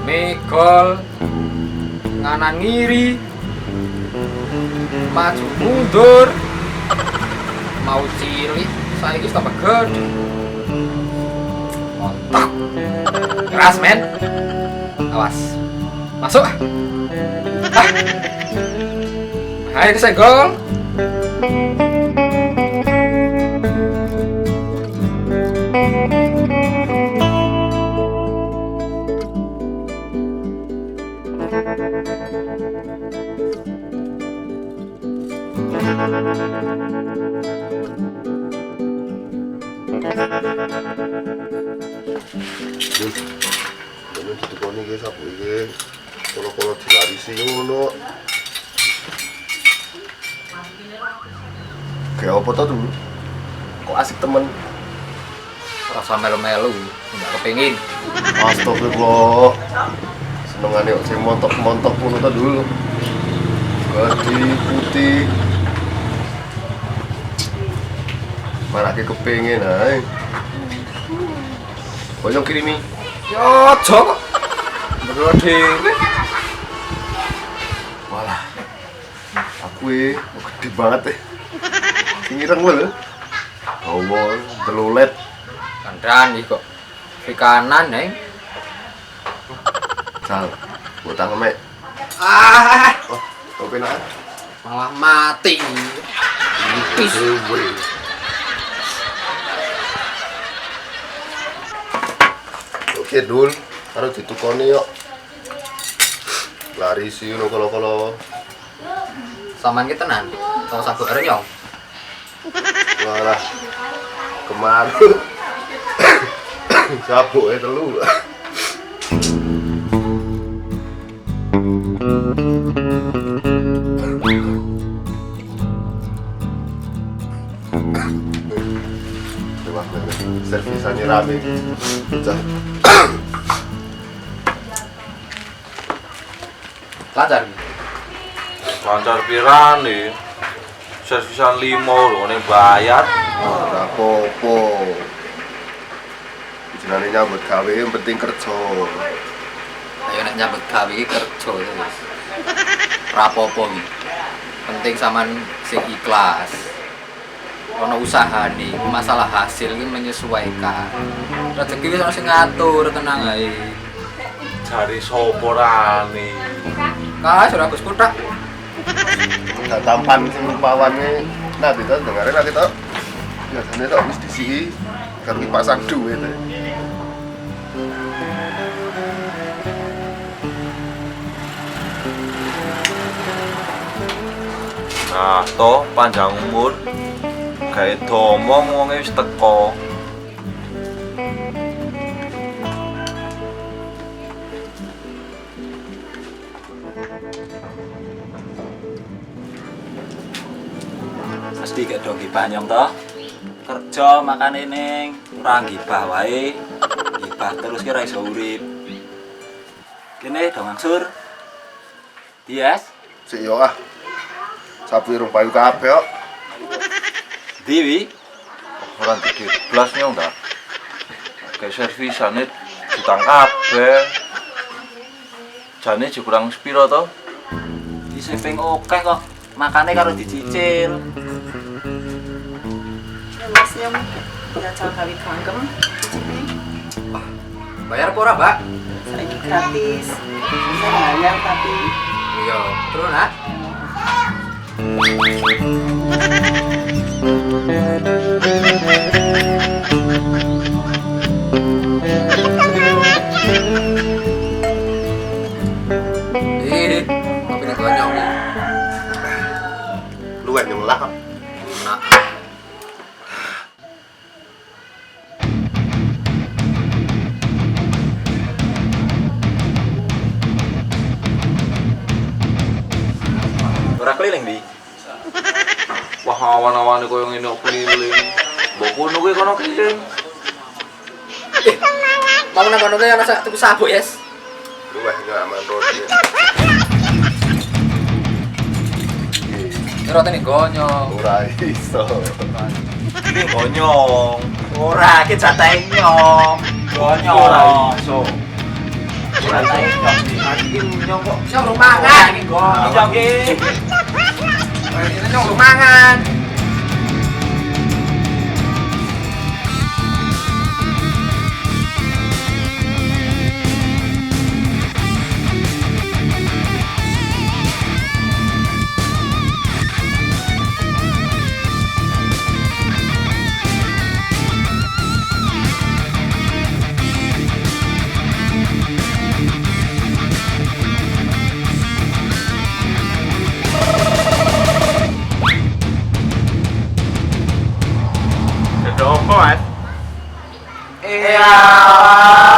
Mikol nganan ngiri maju mundur mau cilik saiki tambah gede montok keras men awas masuk ayo kesenggol Ini ditukoni iki sapu iki. Kala-kala dilarisi ngono. Kayak apa tuh dulu? Kok asik temen? rasa melu-melu nggak kepengin Astagfirullah. Senengane kok sing montok-montok ngono ta dulu. Gede putih. Marake kepengin ae. Banyak kirimi. yo jok berdua dhewe Walah. Aku gede banget Sing ireng lho. Allah, telulet. kandhani kok di kanan neng Sal, utang mek. Oh, kok penak? malah mati tipis Oke, Dul. Karo ditukoni yo. Larisi ngono kala-kala. saman ki tenan tau sabuk renyong Walah. Kemaru. Sabuk telu. Wah, servisannya rame. Bocah. lancar Lancar pirane? Servisan 5 lho ning bayar. Ora apa-apa. Jenenge nyambut gawe yang penting kerja. ayo nek nyambut gawe iki kerja ya wis rapopo iki penting sampean sing ikhlas ono usahane masalah hasil iki menyesuaikan rezeki wis ono sing ngatur tenang ae Jari sapa rane? kae ora Gus Kutak Gak tampan sing rupawane. Nah, kita dengerin nanti toh. Biasanya toh wis disiki karo pasang duit. Nah, toh panjang umur. Gawe domong wonge wis teko. Mesti gak dong gibah nyong toh. Kerja makane ning ora gibah wae. Gibah terus ki ora iso urip. Kene dong angsur. Dias, Sik yo ah. Sapu irung payu kabeh kok. Dewi, Ora dikit blas nyong ta. Kayak servisane utang kabeh. Jane kurang sepiro to? di saving akeh kok. Makane karo dicicil. Mas yang jajal gawe gangkem bayar apa ora Mbak saiki gratis. Saya bayar tapi iya terus nak kopi nek banyak nih Luwih nyelak kok. nak Ora keliling di. Wah, awan-awane koyo ngene kok keliling. Mbok kono kuwi kono keliling. mau nang kono ki ana tuku sabuk yes Luwih nyaman roti. Kira tene gonyong. Ora iso. Ini gonyong. Ora, iki jatahe nyong. Gonyong. Ora iso. Jatahe nyong. Iki nyong kok Nyong lu mangan. Ini gonyong iki. Ini nyong lu mangan. Ada apa, Mas? Iya.